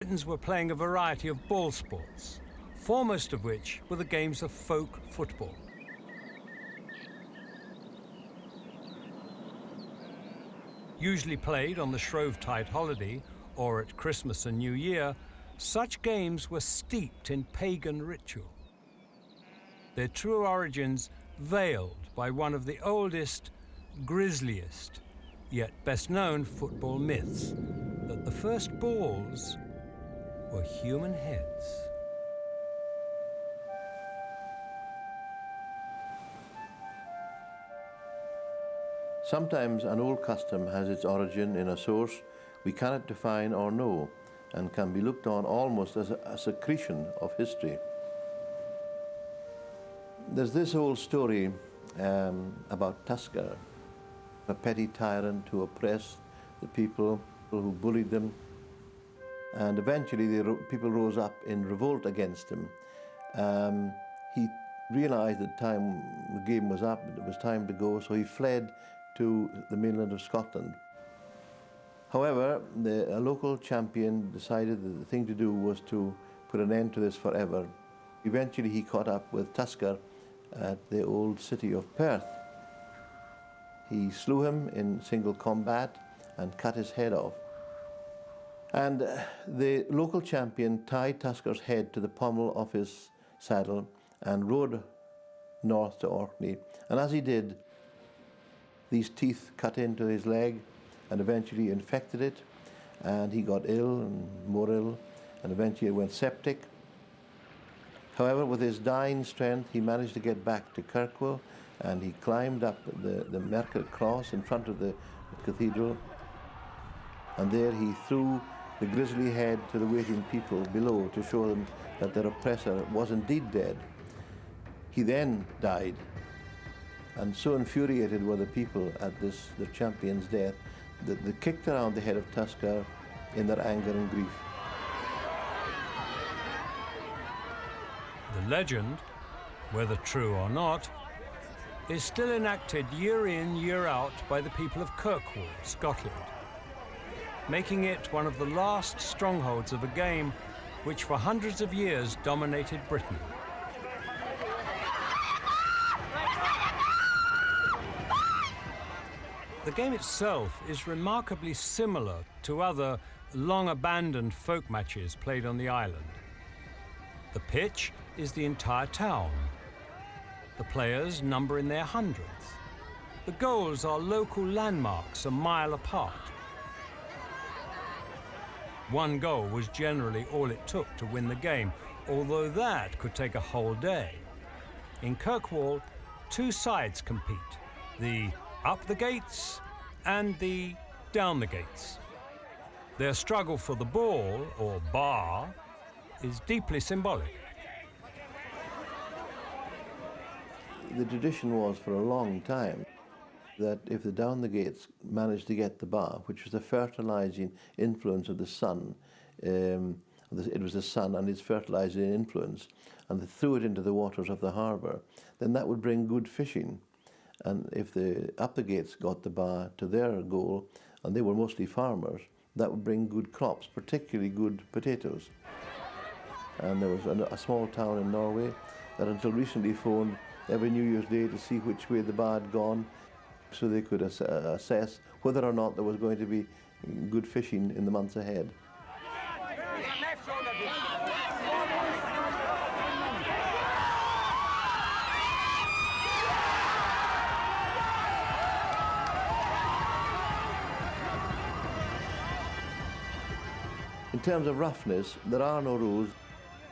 Britons were playing a variety of ball sports, foremost of which were the games of folk football. Usually played on the Shrovetide holiday or at Christmas and New Year, such games were steeped in pagan ritual. Their true origins veiled by one of the oldest, grisliest, yet best known football myths, that the first balls were human heads. Sometimes an old custom has its origin in a source we cannot define or know, and can be looked on almost as a secretion of history. There's this old story about Tusker, a petty tyrant who oppressed the people, who bullied them, and eventually people rose up in revolt against him. He realized that the game was up, it was time to go, so he fled to the mainland of Scotland. However, a local champion decided that the thing to do was to put an end to this forever. Eventually he caught up with Tusker at the old city of Perth. He slew him in single combat and cut his head off. And the local champion tied Tusker's head to the pommel of his saddle and rode north to Orkney. And as he did, these teeth cut into his leg and eventually infected it, and he got ill and more ill, and eventually went septic. However, with his dying strength, he managed to get back to Kirkwall, and he climbed up the Merker Cross in front of the cathedral, and there he threw the grisly head to the waiting people below to show them that their oppressor was indeed dead. He then died, and so infuriated were the people at the champion's death that they kicked around the head of Tusker in their anger and grief. The legend, whether true or not, is still enacted year in, year out by the people of Kirkwall, Scotland, making it one of the last strongholds of a game which for hundreds of years dominated Britain. The game itself is remarkably similar to other long-abandoned folk matches played on the island. The pitch is the entire town. The players number in their hundreds. The goals are local landmarks a mile apart. One goal was generally all it took to win the game, although that could take a whole day. In Kirkwall, two sides compete, the up the gates and the down the gates. Their struggle for the ball, or bar, is deeply symbolic. The tradition was for a long time that if the down the gates managed to get the bar, which was the fertilizing influence of the sun, it was the sun and its fertilizing influence, and they threw it into the waters of the harbour, then that would bring good fishing. And if the up the gates got the bar to their goal, and they were mostly farmers, that would bring good crops, particularly good potatoes. And there was a small town in Norway that until recently phoned every New Year's Day to see which way the bar had gone, so they could assess whether or not there was going to be good fishing in the months ahead. In terms of roughness, there are no rules.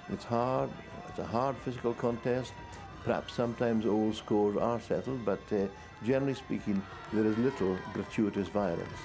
It's hard, it's a hard physical contest. Perhaps sometimes old scores are settled, but generally speaking, there is little gratuitous violence.